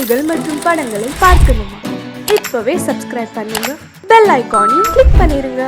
பாடல்கள் மற்றும் படங்களை பார்க்கணுமா? இப்பவே சப்ஸ்கிரைப் பண்ணுங்க, பெல் ஐகானையும் கிளிக் பண்ணிருங்க.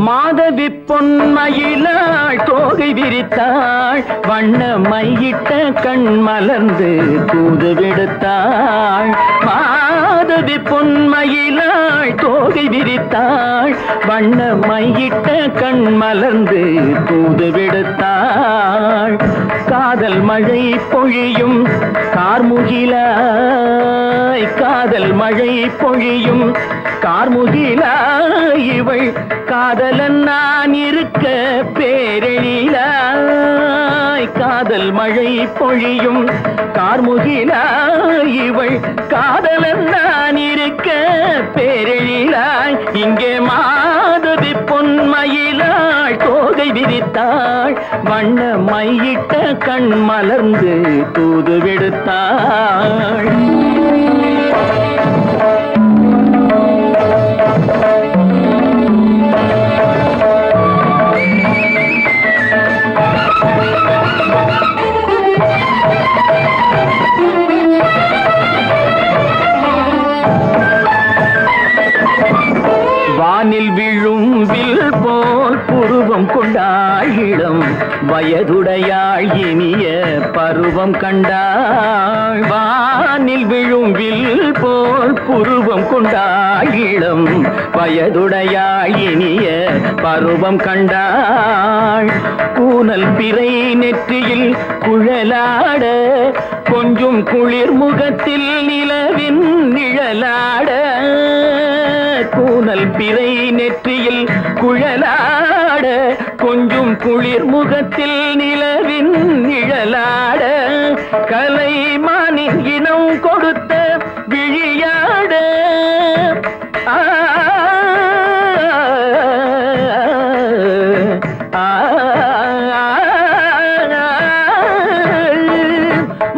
மாதவி பொன்மயிலாள் தோகை விரித்தாள், வண்ண மையிட்ட கண் மலர்ந்து தூது விடுத்தாள். மாதவி பொன்மயிலாள் தோகை விரித்தாள், வண்ண மையிட்ட கண் மலர்ந்து தூது விடுத்தாள். காதல் மழை பொழியும் கார்முகிலாய், காதல் மழை பொழியும் கார்முகிலாய், இவள் காதலன் நான் இருக்க பேரெழிலாய். காதல் மழை பொழியும் கார்முகிலாய், இவள் காதலன் நான் இருக்க பேரெழிலாய். இங்கே மாதவி பொன்மயிலாள் தோகை விரித்தாள், வண்ண மையிட்ட கண் மலர்ந்து தூது விடுத்தாள். வானில் விழும் வில் போல் புருவம் கொண்டாயிடம், வயதுடையாள் இனிய பருவம் கண்டாள். வானில் விழும் வில் போல் புருவம் கொண்டாயிடம், வயதுடையாள் இனிய பருவம் கண்டாள். கூனல் பிறை நெற்றியில் குழலாட, கொஞ்சம் குளிர் முகத்தில் நிலவின் நிழலாட. கூனல் பிறை நெற்றியில் குழலாட, கொஞ்சம் குளிர் முகத்தில் நிலவின் நிழலாட. கலைமானின் இனம் கொடுத்த விழியாட,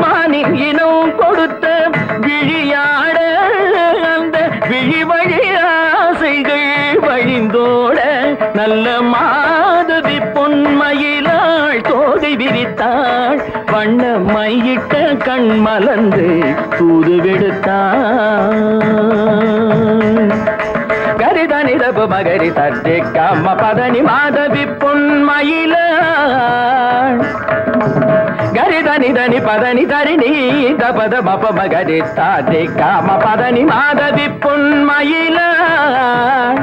மானின் இனம் கொடுத்த விழியாட. அந்த விழி வழி ஆசைகள் வழிந்தோட, நல்ல மாதவி பொன்மயிலாள் தோகை விரித்தாள், வண்ண மையிட்ட கண் மலர்ந்து தூது விடுத்தாள். கரிதனி ரபு மகரி சர்ஜி கம பதனி மாதவி பொன்மயிலாள். கரிதனி தனி பதனி தரிணி தபத மப மகரி சர்ஜி கம பதனி மாதவி பொன்மயிலாள்.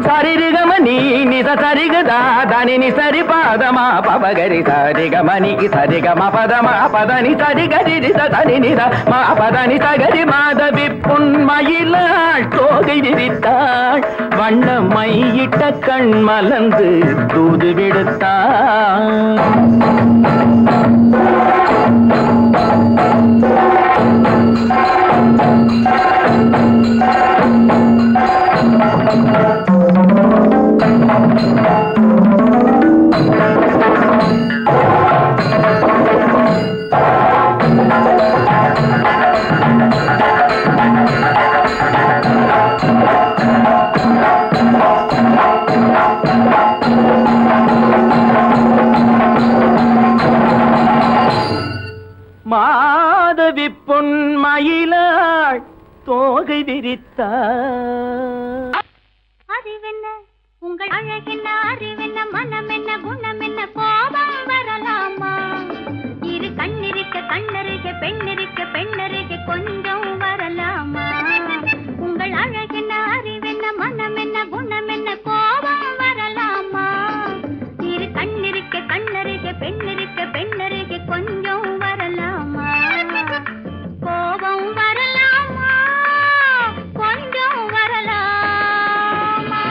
சரிகமணி நித சரிகதா தனி நி சரி பாதமா பபகரி சரிகமணிக்கு சரிகம பதமா பதனி சரிகரி தனி நித மா பதனி சகரி மாதவி பொன்மயிலாள் தோகை விரித்தாள், வண்ண மையிட்ட கண் மலர்ந்து தூது விடுத்தாள். மாதவி பொன்மயிலாள் தோகை விரித்தாள். அறிவென்ன உங்கள் அழகென்ன, அறிவென்ன, மனம் என்ன, குணம் என்ன, கோபம் வரலாமா? இரு கண்ணிருக்க கண்ணருக, பெண்ணிருக்க பெண்ணருக, கொஞ்சம் வரலாமா? உங்கள் அழகென்ன, அறிவென்ன, மனம் என்ன, குணம் என்ன, கோபம் வரலாமா? இரு கண்ணிருக்க கண்ணருக, பெண்ணிருக்க பெண்ணருக, கொஞ்சம் வரலாமா? கோபம் வரலாமா? கொஞ்சம் வரலாமா?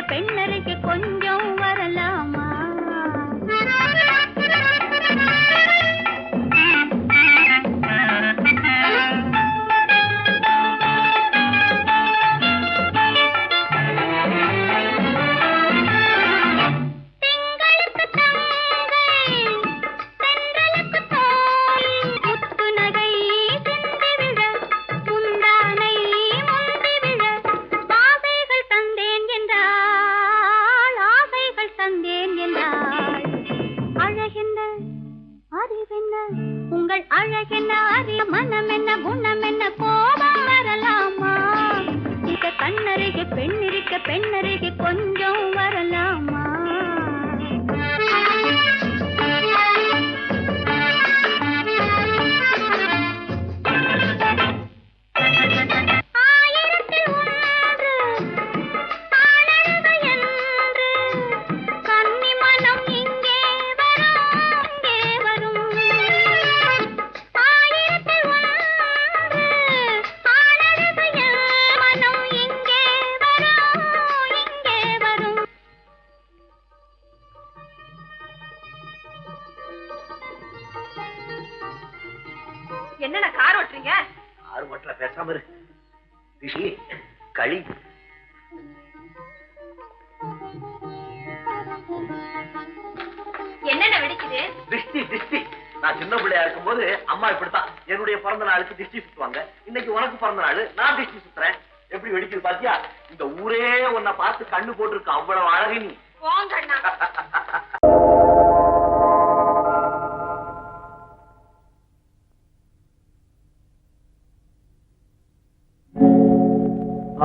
பெண்ணருகே கொஞ்சம் வரலாமா? உங்கள் அழகென்ன அறிய மனம் என்ன குணம் என்ன கோபம் வரலாமா? இத கண்ணருகே பெண்ணருகே பெண்ணருகே கொஞ்சம் வரலாமா? என்னென்ன கார் ஓட்டுறீங்க? ஆறு மட்டும் பேசாம ரிஷி களி என்னென்ன வெடிக்குது? திஷ்டி திஷ்டி. நான் சின்ன பிள்ளையா இருக்கும் போது அம்மா இப்படித்தான் என்னுடைய பிறந்த நாளுக்கு திஷ்டி சுத்துவாங்க. இன்னைக்கு உனக்கு பிறந்த நாள், நான் திஷ்டி சுத்துறேன். எப்படி வெடிக்குது பாத்தியா? இந்த ஊரே உன்னை பார்த்து கண்ணு போட்டிருக்கு, அவ்வளவு அழகு நீ. போங்கண்ணா.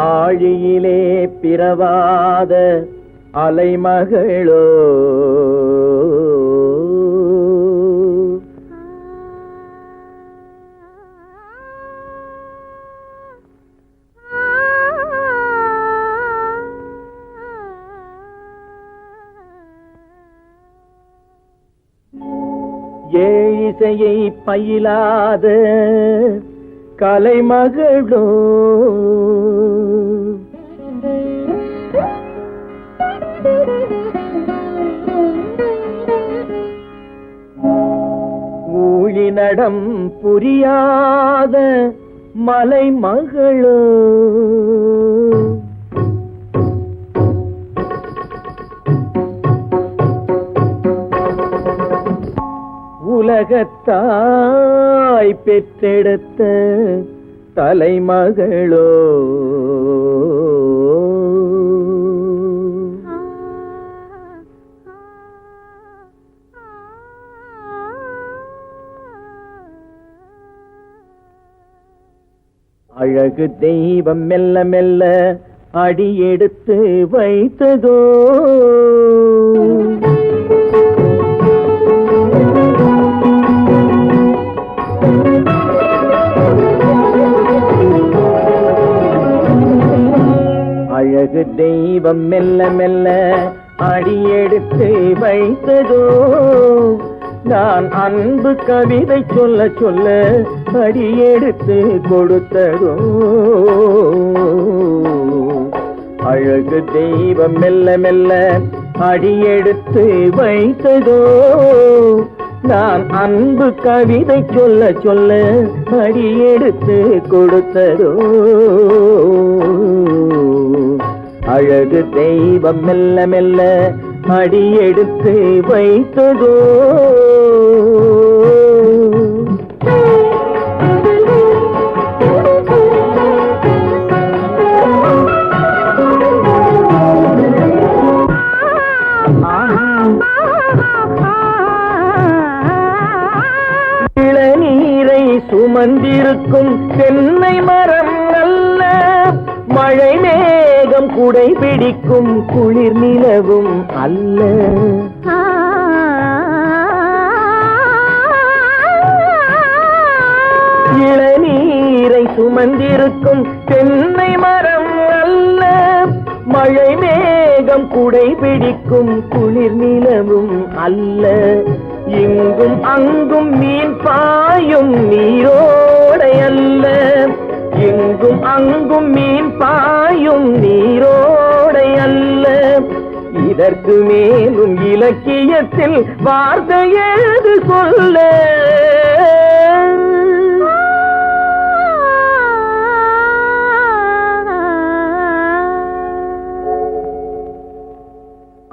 ஆழியிலே பிறவாத அலைமகளோ ஏழிசையை பயிலாத கலைமகளோ ஊழி நடம் புரியாத மலைமகளோ உலகத்தாய் பெற்றெடுத்த தலைமகளோ அழகு தெய்வம் மெல்ல மெல்ல அடியெடுத்து வைத்ததோ அழகு தெய்வம் மெல்ல மெல்ல அடியெடுத்து வைத்ததோ நான் அன்பு கவிதை சொல்ல சொல்ல அடியெடுத்து கொடுத்ததோ அழகு தெய்வம் மெல்ல மெல்ல அடியெடுத்து வைத்ததோ நான் அன்பு கவிதை சொல்ல சொல்ல அடியெடுத்து கொடுத்ததோ அழகு தெய்வம் மெல்ல மெல்ல அடியெடுத்து வைத்ததோ இளநீரை சுமந்திருக்கும் தென்னை மரம் அல்ல மழை மேகம் குடை பிடிக்கும் குளிர் நிலவும் அல்ல இளநீரை சுமந்திருக்கும் தென்னை மரம் அல்ல மழை மேகம் குடை பிடிக்கும் குளிர் நிலவும் அல்ல இங்கும் அங்கும் மீன் பாயும் நீரோடை அல்ல எங்கும் அங்கும் மீன் பாயும் நீரோடை அல்ல இதற்கு மேலும் இலக்கியத்தில் வார்த்தை ஏது சொல்ல?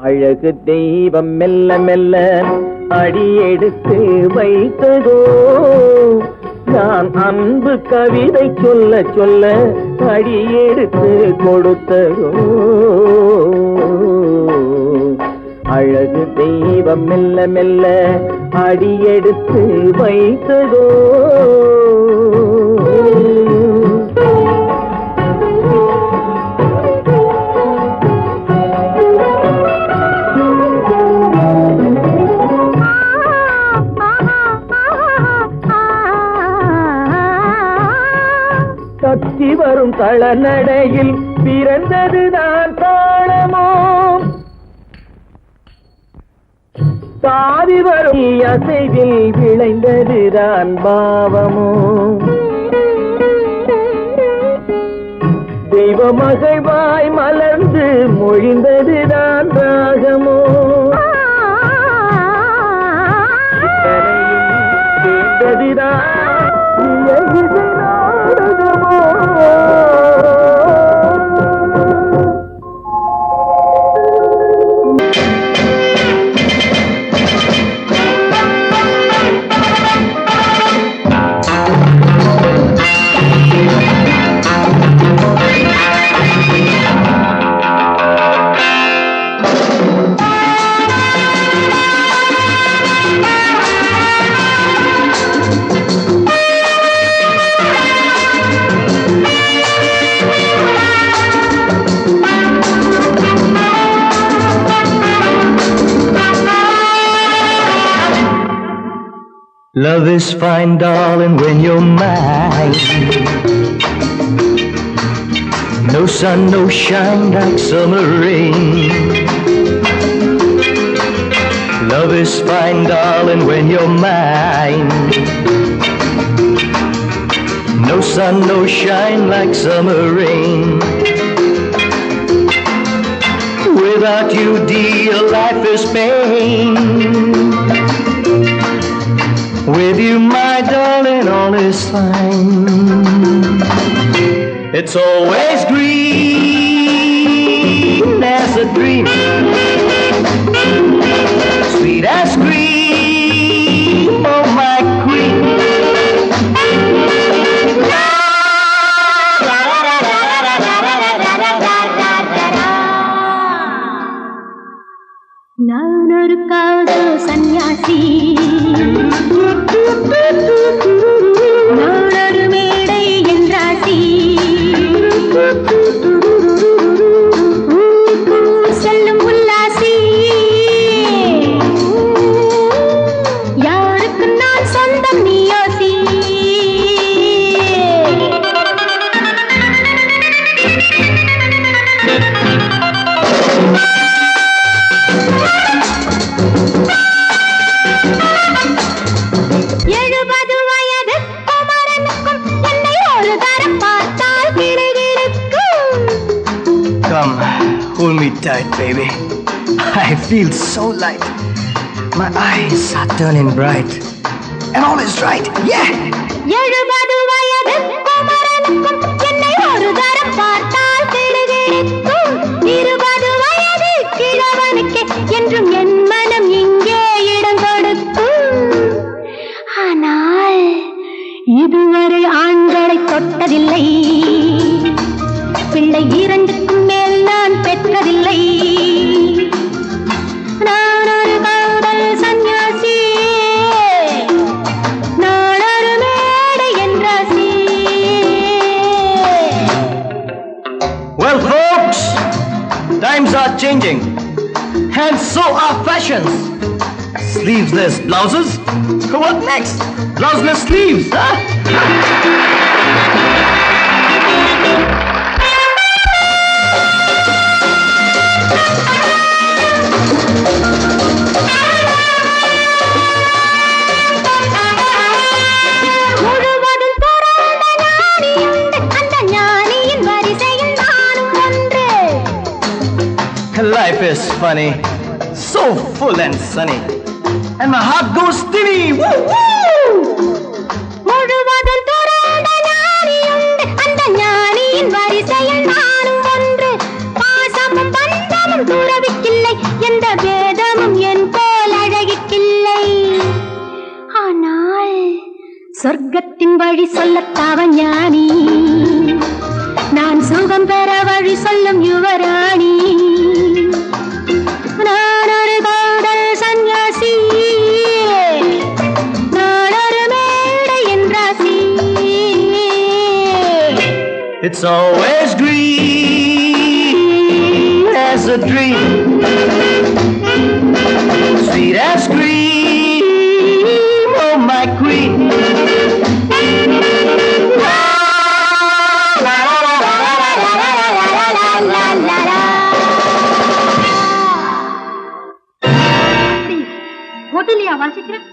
அழகு தெய்வம் மெல்ல மெல்ல அடியெடுத்து வைத்ததோ, நான் அன்பு கவிதை சொல்ல சொல்ல அடியெடுத்து கொடுத்ததோ. அழகு தெய்வம் மெல்ல மெல்ல அடியெடுத்து வைத்ததோ. கத்தி வரும் தளநடையில் பிறந்ததுதான் தாளமோ, தாவி வரும் அசைவில் விளைந்ததுதான் பாவமோ, தெய்வ மகிழ்வாய் மலர்ந்து மொழிந்ததுதான் ராகமோ, கேட்டதுதான் Love is fine, darling, when you're mine. No sun, no shine like summer rain. Love is fine, darling, when you're mine. No sun, no shine like summer rain. Without you, dear, life is pain. With you, my darling, all is fine. It's always green as a dream, sweet as cream, oh my queen. நானொரு காதல் சன்னியாசி, நானொரு மேடை என்றாசி, செல்லும் உல்லாசி, யாருக்கு நான் சொந்தம் நீ யோசி. Come, hold me tight, baby. I feel so light. My eyes are turning bright. And all is right, yeah! 70 வயது குமரனுக்கும் என்னை ஒரு தரம் பார்த்தால் கிடுகிடுக்கும். 20 வயது கிழவனுக்கே என்றும் என் மனம் இங்கே இடம் கொடுக்கும். ஆனால் இதுவரை ஆண்களை தொட்டதில்லை, பிள்ளை 2க்கும் மேல் நான் பெற்றதில்லை. நான் ஒரு காதல் சன்னியாசி, நான் ஒரு மேடை என்றாசி. Well, folks, times are changing. And so are fashions. Sleeveless blouses? What next? Blouseless sleeves, huh? முழுவதும் பிறந்த ஞானியுண்டு, அந்த ஞானியின் வரிசையில் நானும் ஒன்று. Life is funny, so full and sunny, and my heart goes steady. Woo woo! முழுவதும் துறந்த ஞானியுண்டு, அந்த ஞானியின் வரிசையில் நானும் ஒன்று. பாசமும் பந்தமும் துறவிக்கில்லை, எந்த பேதமும் என் போல் அழகிக்கில்லை. ஆனால் சொர்க்கத்தின் வழி சொல்லத்தாவ ஞானி, நான் சுகம் பெற வழி சொல்லும் யுவராணி. நான் ஒரு காதல் சன்யாசி, நான் ஒரு மேடை என்றாசி. It's always green as a dream, sweet as cream, oh my queen. ஹோட்டல்லையா வாசிக்கிறேன்?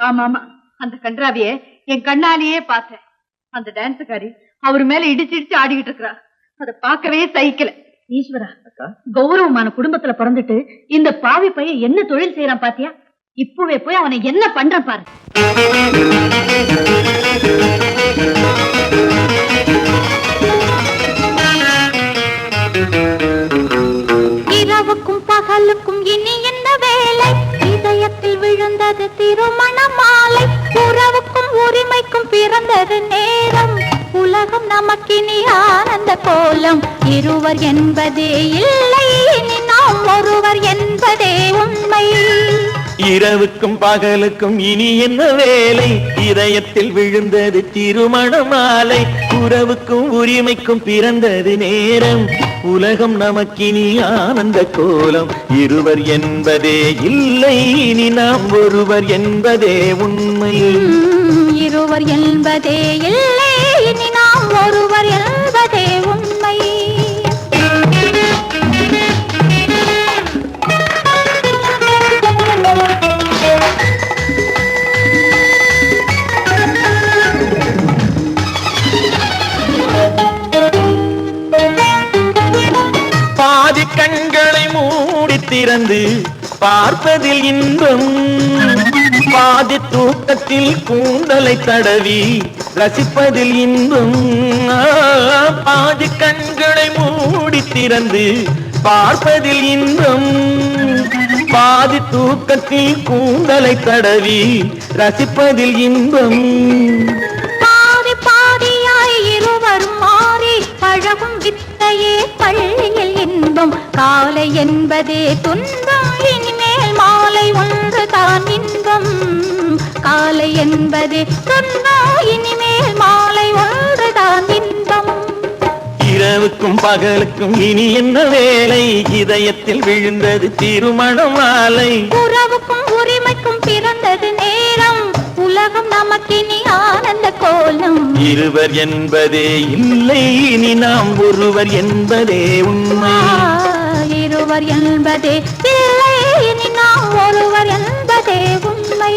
ஆமா ஆமா, அந்த கன்றாவிய என் கண்ணாலேயே பார்த்தேன். அந்த டான்ஸுக்காரி அவர் மேல இடிச்சு ஆடிக்கிட்டு இருக்கிறா. அத பார்க்கவே சகிக்கல. ஈஸ்வரா, கௌரவமான குடும்பத்துல பிறந்துட்டு இந்த பாவி பையன் என்ன தொழில் செய்யறான் பாத்தியா? இப்பவே போய் அவனை என்ன பண்றான் பாரு. இரவுக்கும் பகலுக்கும் இனி என்ன வேலை? இதயத்தில் விழுந்தது திருமண மாலை. உறவுக்கும் உரிமைக்கும் பிறந்தது நேரம். உலகம் நமக்கினி ஆனந்த கோலம். இருவர் என்பதே இல்லை, இனி நாம் ஒருவர் என்பதே உண்மை. இரவுக்கும் பகலுக்கும் இனி என்ன வேலை? இதயத்தில் விழுந்தது திருமண மாலை. உறவுக்கும் உரிமைக்கும் பிறந்தது நேரம். உலகம் நமக்கினி ஆனந்த கோலம். இருவர் என்பதே இல்லை, இனி நாம் ஒருவர் என்பதே உண்மை. இருவர் என்பதே இல்லை, இனி நாம் ஒருவர் என்பதே உண்மை. பாதி கண்களை மூடி திறந்து பார்ப்பதில் இன்பம். பாதி தூக்கத்தில் கூந்தலை தடவி ரசிப்பதில் இன்பம். பாதி கண்களை மூடி திறந்து பார்ப்பதில் இன்பம். பாதி தூக்கத்தில் கூந்தலை தடவி ரசிப்பதில் இன்பம். பாதி பாதியாய் இருவரும் மாறி பழகும் வித்தையே பள்ளியில் இன்பம். காலை என்பதே துன்பம், இனிமேல் மாலை ஒன்று தான் இன்பம். காலை என்பதே துன்பம், இனிமேல் மாலை ஒன்று தான் இன்பம். இரவுக்கும் பகலுக்கும் இனி என்ன வேலை? இதயத்தில் விழுந்தது திருமண மாலை. உறவுக்கும் உரிமைக்கும் பிறந்தது நேரம். உலகம் நமக்கினி ஆனந்த கோலம். இருவர் என்பதே இல்லை, இனி நாம் ஒருவர் என்பதே உண்மை. இருவர் என்பதே இல்லை, இனி நாம் ஒருவர் என்பதே உண்மை.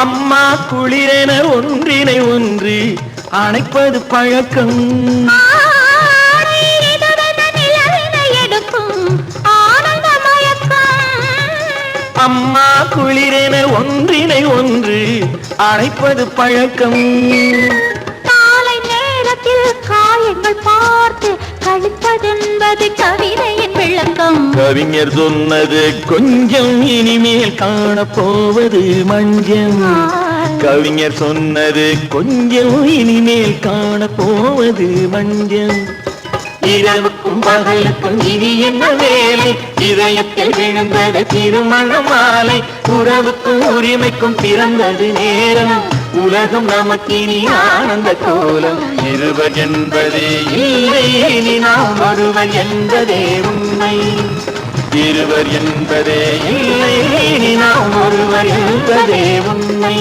அம்மா குளிரென ஒன்றினை ஒன்று அணைப்பது பழக்கம். அம்மா குளிரென ஒன்றினை ஒன்று அணைப்பது பழக்கம். காலை நேரத்தில் காயங்கள் பார்த்து கழிப்பதென்பது கவிதையின் விளக்கம். கவிஞர் சொன்னது கொஞ்சம், இனிமேல் காணப்போவது மஞ்சம். கவிஞர் சொன்னது கொஞ்சம், இனிமேல் காணப்போவது மஞ்சம். இரவுக்கும் பகலுக்கும் இனி என்ன வேலை? இதயத்தில் விழுந்தது திருமண மாலை. உறவுக்கும் உரிமைக்கும் பிறந்தது நேரம். உலகம் நமக்கினி ஆனந்த கோலம். இருவர் என்பதே இல்லை, இனி நாம் ஒருவர் என்பதே உண்மை. இருவர் என்பதே இல்லை, நாம் ஒருவர் என்பதே உண்மை.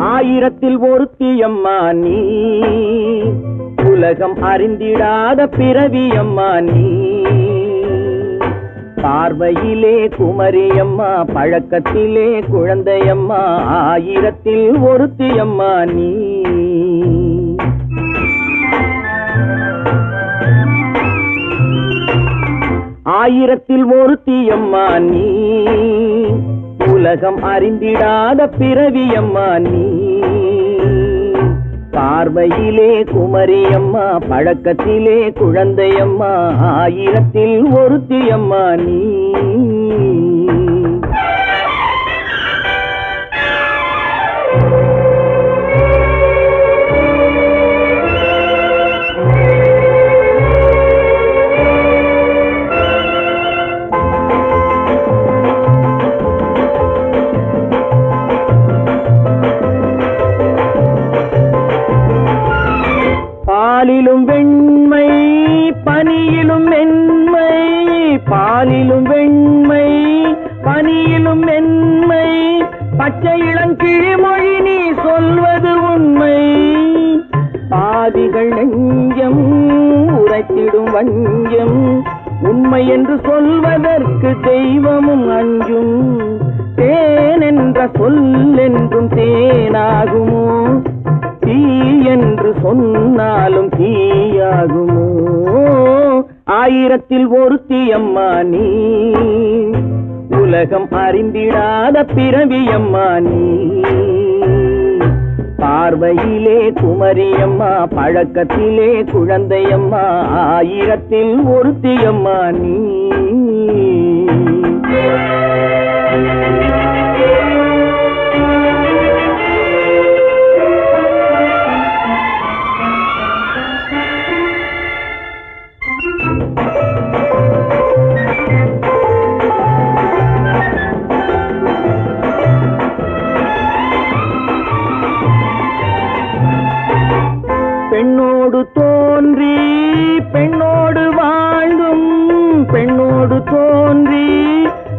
ஆயிரத்தில் ஒருத்தியம்மா நீ, உலகம் அறிந்திடாத பிறவியம்மா நீ. பார்வையிலே குமரியம்மா, பழக்கத்திலே குழந்தையம்மா, ஆயிரத்தில் ஒருத்தியம்மா நீ. ஆயிரத்தில் ஒருத்தியம்மா நீ, உலகம் அறிந்திடாத பிறவியம்மா நீ. பார்வையிலே குமரியம்மா, பழக்கத்திலே குழந்தையம்மா, ஆயிரத்தில் ஒருத்தியம்மா நீ. பாலிலும் வெண்மை, பனியிலும் மென்மை, பாலிலும் வெண்மை, பனியிலும் மென்மை, பச்சை இளங்கிழிமொழி நீ சொல்வது உண்மை. பாதிகள் நெஞ்சம் உரைத்திடும் வஞ்சம், உண்மை என்று சொல்வதற்கு தெய்வமும் அஞ்சும். தேன் என்ற சொல்லென்றும் தேனாகுமோ, தீ என்று சொன்னாலும் தீயாகுமோ. ஆயிரத்தில் ஒருத்தியம்மா நீ, உலகம் அறிந்திடாத பிறவியம்மா நீ. பார்வையிலே குமரியம்மா, பழக்கத்திலே குழந்தையம்மா, ஆயிரத்தில் ஒருத்தியம்மா நீ. பெண்ணோடு தோன்றி பெண்ணோடு வாழ்ந்தும், பெண்ணோடு தோன்றி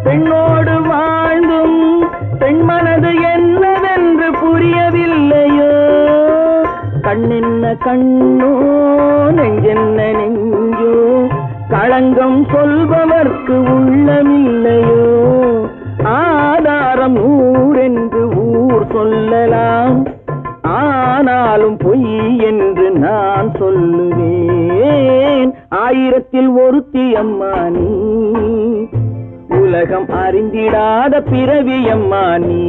பெண்ணோடு வாழ்ந்தும், பெண்மனது என்னவென்று புரியவில்லையோ. கண்ணென்ன கண்ணோ, நெஞ்சென்ன நெஞ்சோ, களங்கம் சொல்பவர்க்கு உள்ளமில்லையோ. ஆதாரம் நூறென்று ஊர் சொல்லலாம், ஆனாலும் பொய் என்று நான் சொல்லுவேன். ஆயிரத்தில் ஒருத்தியம்மா நீ, உலகம் அறிந்திடாத பிறவியம்மா நீ.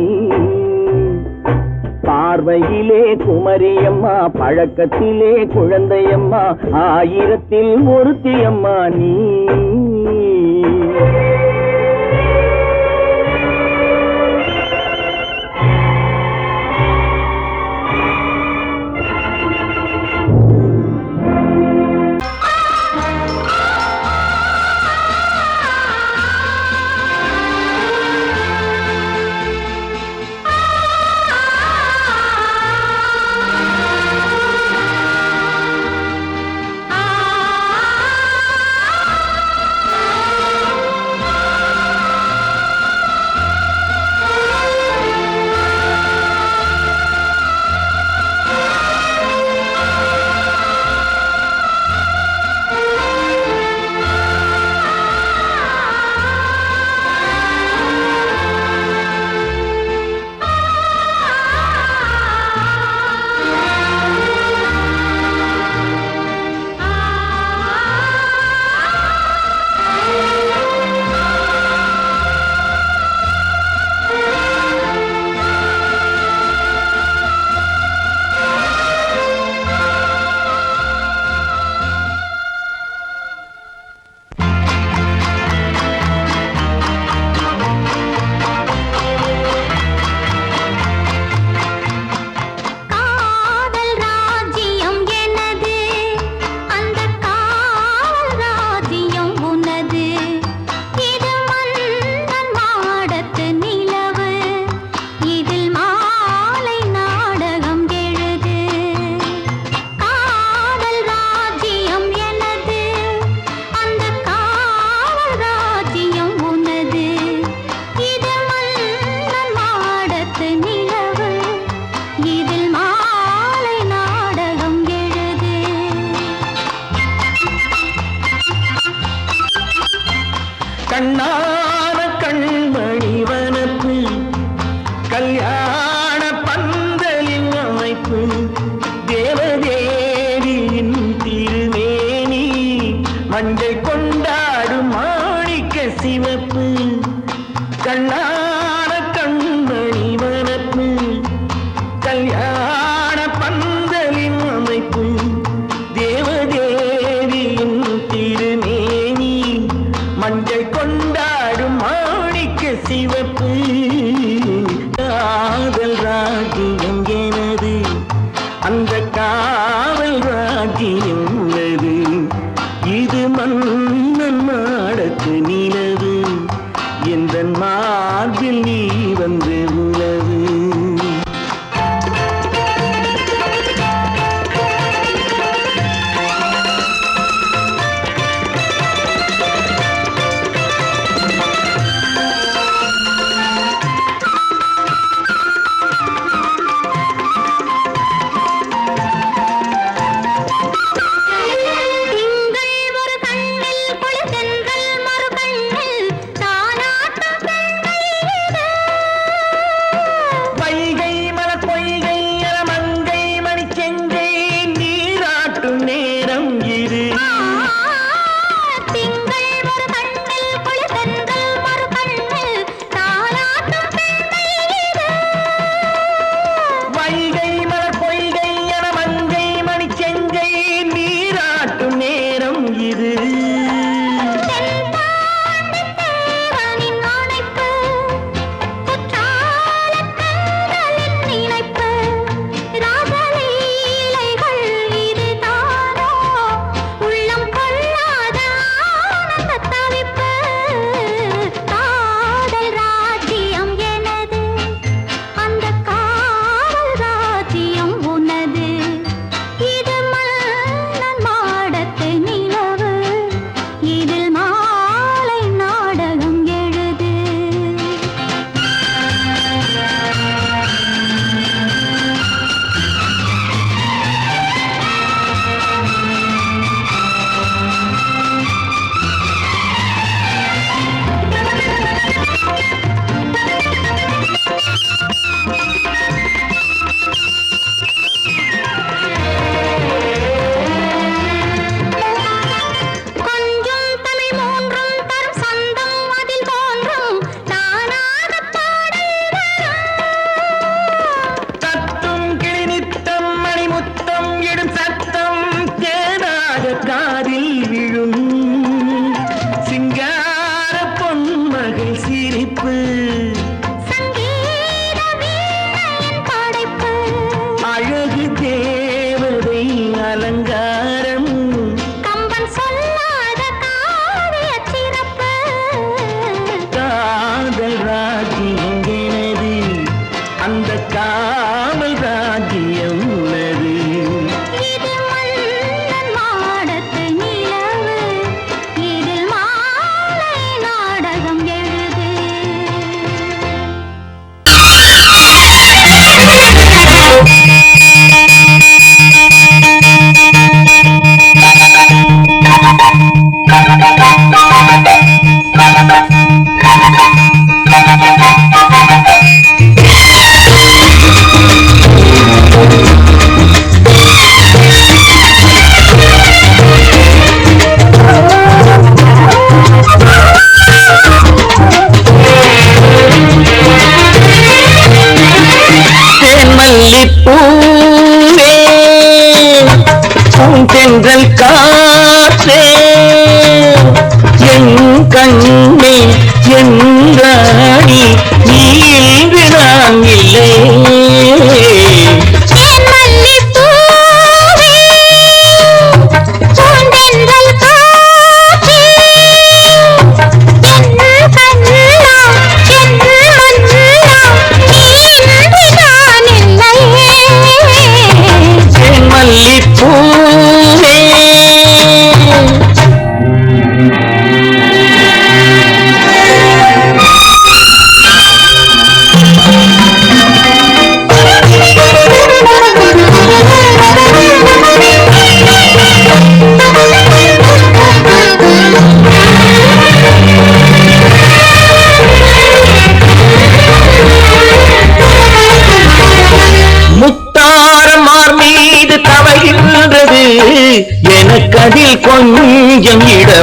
பார்வையிலே குமரியம்மா, பழக்கத்திலே குழந்தையம்மா, ஆயிரத்தில் ஒருத்தியம்மா நீ. கண்ணான கண்மணி வனப்பு கல்யாண பந்தலின் அமைப்பு தேவதேவியின் திருமேனி மஞ்சள் கொண்டாடும் மாணிக்க சிவப்பு கண்ணான கண்மணி வனப்பு கல்யாண பந்தலின் அமைப்பு தேவதேவியின் திருமேனி மஞ்சள் கொண்டாடும் மாணிக்க சிவப்பு காதல் ராஜ்யம் எனது அந்த காவல் ராஜ்யம் உள்ளது இது மன்னன் மாடத்து நிலவு எந்த மார்பில் நீ வந்து உலவு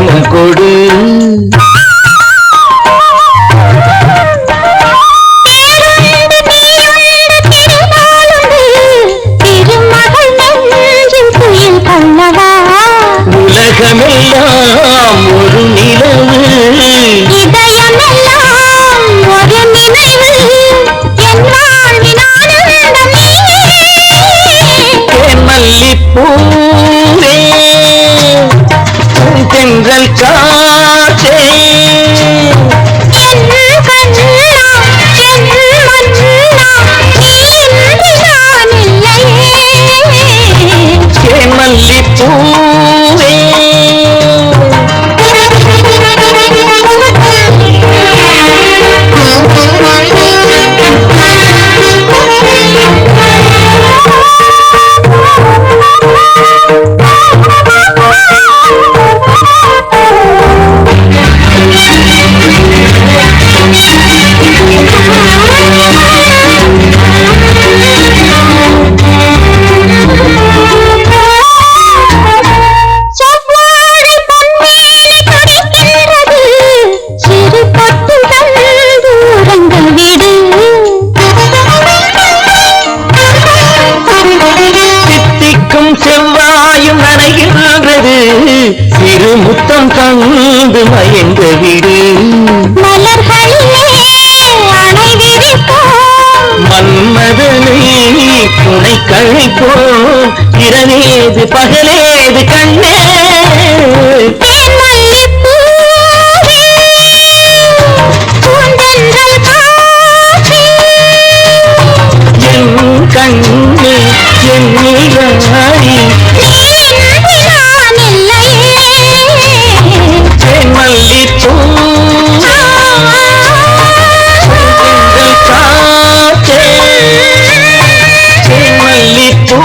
முத்தமும் கொடு. உலகமெல்லாம் ஒரு நிலவு, இதயமெல்லாம் ஒரு நினைவு, என் வாழ்வின் ஆனந்தம் நீயே. மல்லிப்பூவே தென்றல் காற்றே, மல்லிப்பூவே செவ்வாயும் நனைகின்றது, சிறு முத்தம் தந்து மயங்க விடு. மன்மதனை துணை கழிப்போம், இரவேது பகலேது கண்ணே. என் கண்ணே என் நீராடி மல்லிப்பூ காற்றே, மல்லிப்பூ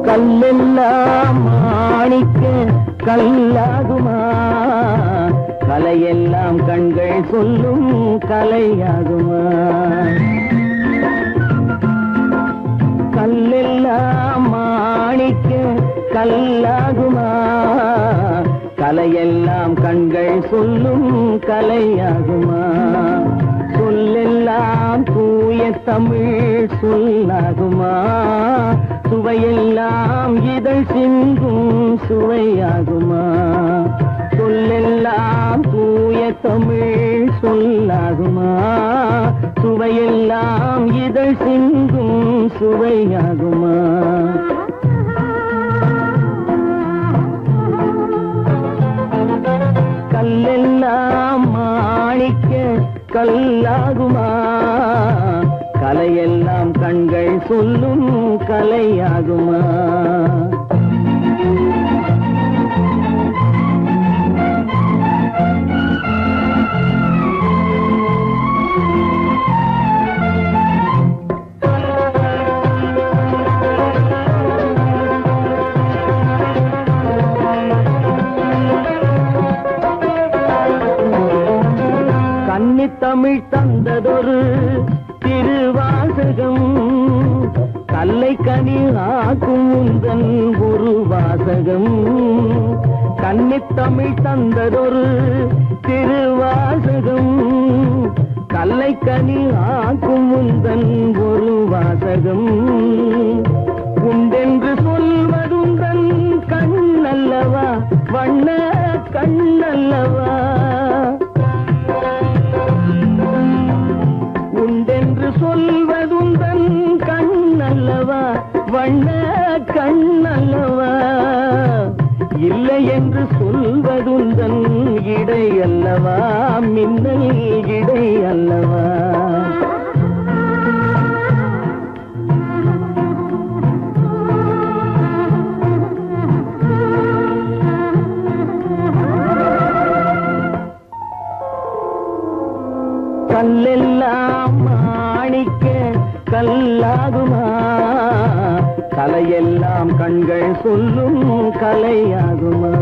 கல்லெல்லாம் மாணிக்க கல்லாகுமா, கலையெல்லாம் கண்கள் சொல்லும் கலையாகுமா. கல்லெல்லாம் மாணிக்க கல்லாகுமா, கலையெல்லாம் கண்கள் சொல்லும் கலையாகுமா. சொல்லெல்லாம் தூய தமிழ் சொல்லாகுமா, சுவையெல்லாம் இதழ் சிந்தும் சுவையாகுமா. சொல்லெல்லாம் தூய தமிழ் சொல்லாகுமா, சுவையெல்லாம் இதழ் சிந்தும் சுவையாகுமா. கல்லெல்லாம் மாணிக்க கல்லாகுமா, கலையெல்லாம் கண்கள் சொல்லும் கலையாகுமா. கன்னித்தமிழ் தந்ததொரு திருவாசகம், கல்லை கனி ஆக்கும் உந்தன் ஒரு வாசகம். கன்னித்தமிழ் தந்ததொரு திருவாசகம், கல்லை கனி ஆக்கும் உந்தன் ஒரு வாசகம். உண்டென்று சொல்வதுந்தன் கண்ணல்லவா, வண்ண கண்ணல்லவா. உண்டென்று சொல்வதும் வண்ண கண்ணல்லவா இல்லை என்று சொல்வதுந்தன் இடை அல்லவா மின்னல் இடை அல்லவா கல்லெல்லாம் மாணிக்க கல்லாகுமா கலையெல்லாம் கண்கள் சொல்லும் கலையாகுமா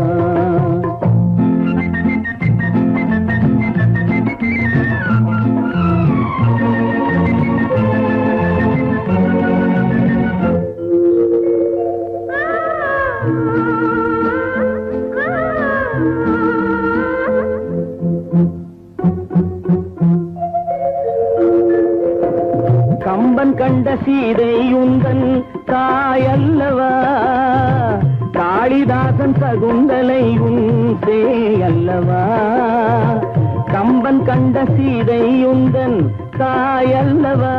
கம்பன் கண்ட சீதை உந்தன் தாயல்லவா காளிதாசன் சகுந்தலை உன் சேயல்லவா கம்பன் கண்ட சீதை உந்தன் தாயல்லவா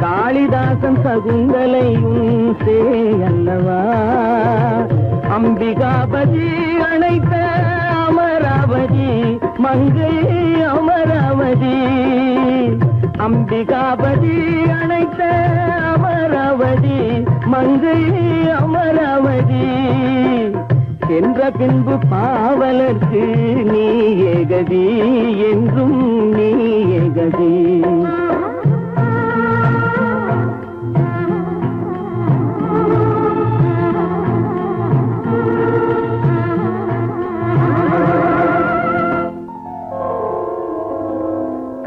காளிதாசன் சகுந்தலை உன் சேயல்லவா அம்பிகாபதி அணைத்த அமராவதி மங்கை அமராவதி அம்பிகாபதி அணைத்த அமராவதி மங்கை அமராவதி சென்ற பின்பு பாவலர்க்கு நீ ஏகதி என்றும் நீ ஏகதி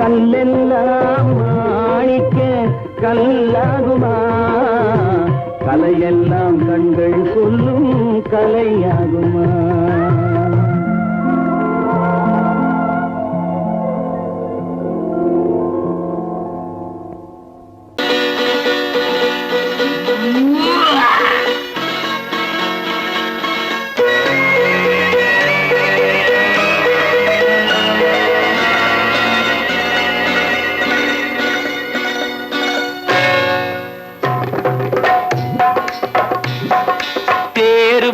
கல்லெல்லாம் மாணிக்க கல்லாகுமா கலையெல்லாம் கண்கள் சொல்லும் கலையாகுமா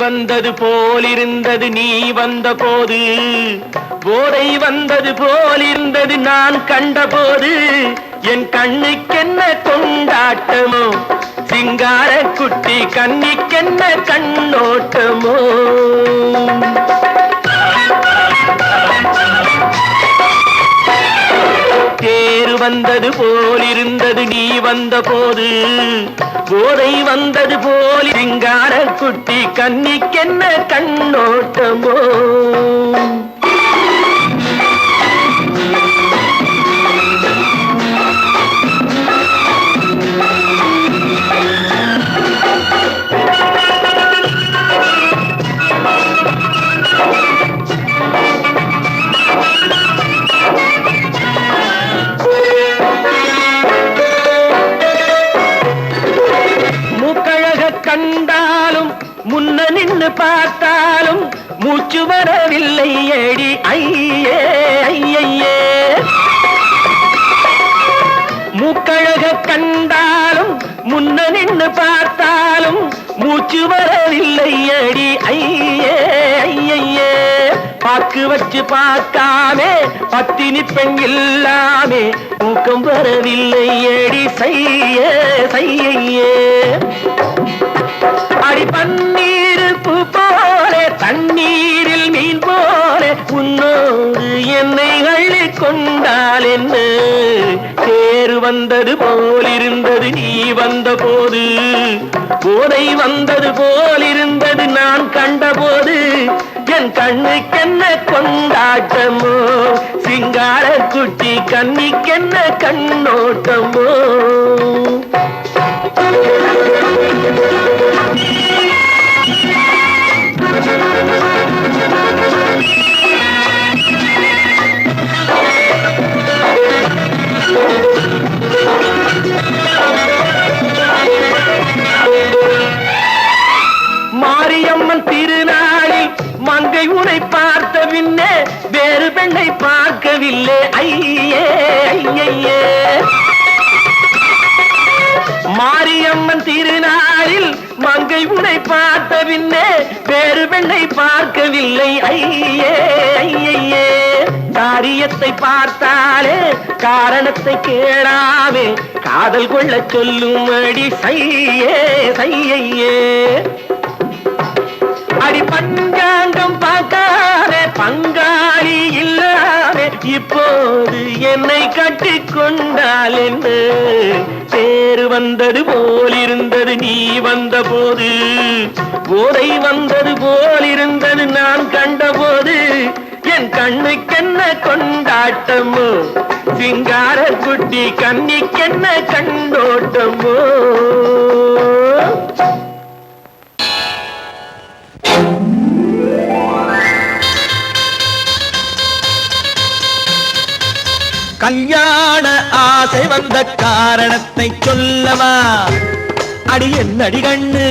வந்தது போலிருந்தது நீ வந்த போது போதை வந்தது போலிருந்தது நான் கண்டபோது என் கண்ணுக்கென்ன கொண்டாட்டமோ சிங்கார குட்டி கண்ணிக்கென்ன கண்ணோட்டமோ தேர் வந்தது போலிருந்தது நீ வந்த போது போதை வந்தது போல் சிங்கார குட்டி கண்ணிக்கென்ன கண்ணோட்டமோ கண்டாலும் முன்ன நின்று பார்த்தாலும் மூச்சு வரவில்லை ஏடி ஐயே ஐயே மூக்கழக கண்டாலும் முன்ன நின்று பார்த்தாலும் மூச்சு வரவில்லை ஏடி ஐயே ஐயே பாக்கு வச்சு பார்க்காமே பத்தினி பெண் இல்லாமே தூக்கம் வரவில்லை ஏடி செய்ய செய்யே அடி பன்னீர் பூ போல தண்ணீரில் மீன் போல உன்னோடு என்னை அள்ளி கொண்டால் என்ன தேர் வந்தது போலிருந்தது நீ வந்த போது போதை வந்தது போலிருந்தது நான் கண்டபோது என் கண்ணுக்கென்ன கொண்டாட்டமோ சிங்கார குட்டி கண்ணிக்கென்ன கண்ணோட்டமோ மாரியம்மன் திருநாளில் மங்கை உன்னை பார்த்த பின்னே வேறு பெண்ணை பார்க்கவில்லை ஐயே ஐயே மாரியம்மன் திரு உனை பார்த்த பின்னே வேறு பெண்ணை பார்க்கவில்லை ஐயே ஐயே. காரியத்தை பார்த்தாலே காரணத்தை கேளாமே காதல் கொள்ள சொல்லும்படி சையே சையே. அடி பஞ்சாங்கம் பார்க்காதே பங்காளி இல்லாதே இப்போது என்னை கட்டி கொண்டால் என்று பேரு வந்தது போலிருந்தது நீ வந்த போது போதை வந்தது போலிருந்தது நான் கண்டபோது என் கண்ணுக்கென்ன கொண்டாட்டமோ சிங்கார குட்டி கண்ணிக்கென்ன கண்டோட்டமோ. கல்யாண ஆசை வந்த காரணத்தை சொல்லவா? அடி என்னடி கண்ணு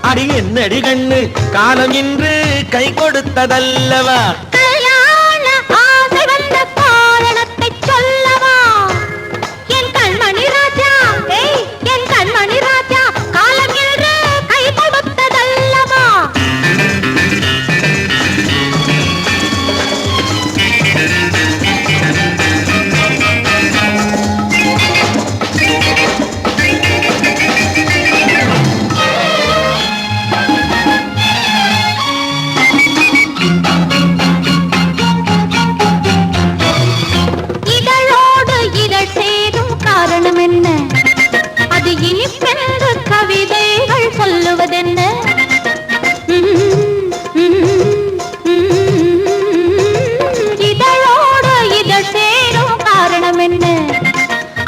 அடி என்னடி கண்ணு காலம் இன்று கை கொடுத்ததல்லவா? கல்யாண ஆசை வந்த காரணத்தை சொல்லவா? என் கண்மணி ராஜா என் கண்மணி ராஜா காலம் என்று கை கொடுத்ததல்லவா? அது இனிப்பென்று கவிதைகள் சொல்லுவதென்ன? இதழோடு இதழ் சேரும் காரணம் என்ன?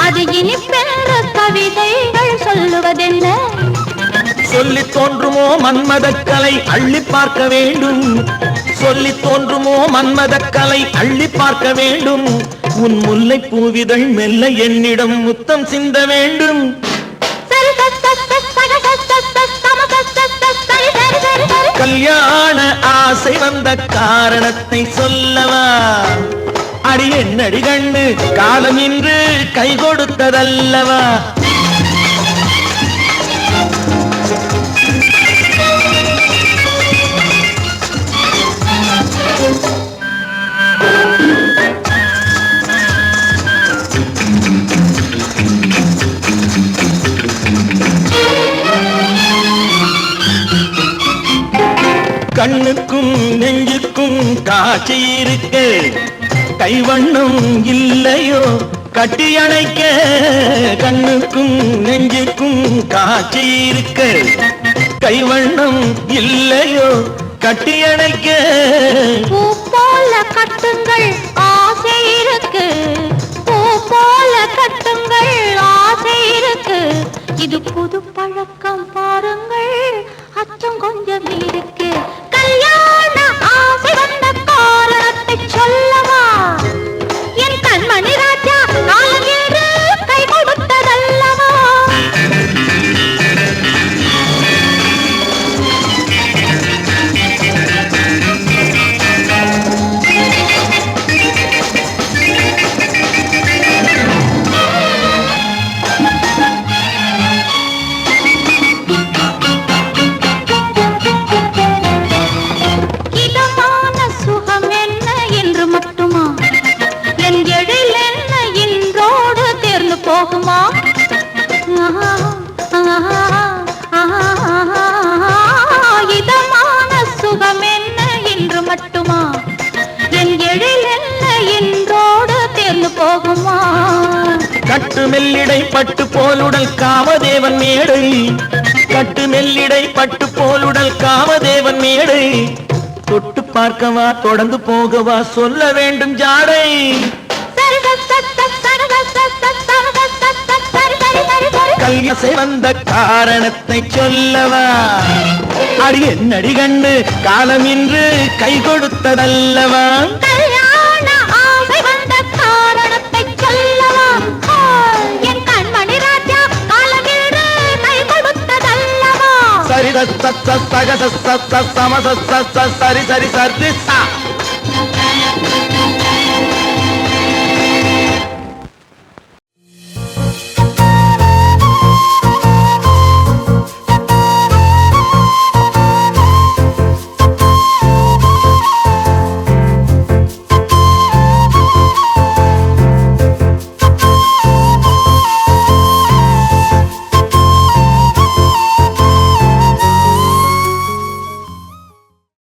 அது இனிப்பென்று கவிதைகள் சொல்லுவதென்ன? சொல்லி தோன்றுமோ மன்மதக்கலை அள்ளி பார்க்க வேண்டும். சொல்லி தோன்றுமோ மன்மதக்கலை அள்ளி பார்க்க வேண்டும். உன் முல்லை பூவிதழ் மெல்ல என்னிடம் முத்தம் சிந்த வேண்டும். கல்யாண ஆசை வந்த காரணத்தை சொல்லவா? அடி என்னடி கண்ணு காலம் இன்று கை கொடுத்ததல்லவா? கண்ணுக்கும் நெஞ்சுக்கும் காட்சி இருக்க கைவண்ணம் இல்லையோ கட்டி அணைக்க? கண்ணுக்கும் நெஞ்சுக்கும் காட்சி இருக்க கைவண்ணம் இல்லையோ கட்டி அணைக்க? பூ போல கட்டுங்கள் ஆசை இருக்கு, பூ போல கட்டுங்கள் ஆசை இருக்கு. இது புது பழக்கம் பாருங்கள் அச்சம் கொஞ்சம் இருக்கு. கல்யாண ஆசை வந்த காரணத்தை சொல்லவா? என் கண்மணி ராஜா காலம் என்று கை கொடுத்ததல்லவா? போகுமா? இதமான சுகம் என்ன என்று மட்டுமா? என் எழில் என்ன என்றோடு தேர்ந்து போகுமா? கட்டு மெல்லிடை பட்டு போலுடல் காமதேவன் மேடை, கட்டு மெல்லிடை பட்டு போலுடல் காமதேவன் மேடை. தொட்டு பார்க்கவா தொடர்ந்து போகவா சொல்ல வேண்டும் ஜாடை. கல்யாசை வந்த காரணத்தை சொல்லவா? அடி என்னடி கண்டு காலம் இன்று கை கொடுத்ததல்லவா? கல்யாண ஆசை வந்த காரணத்தை சொல்லவா? என் கண்மணி ராஜா காலம் இன்று கை கொடுத்ததல்லவா? சரி சக சரி சரி சரி சரி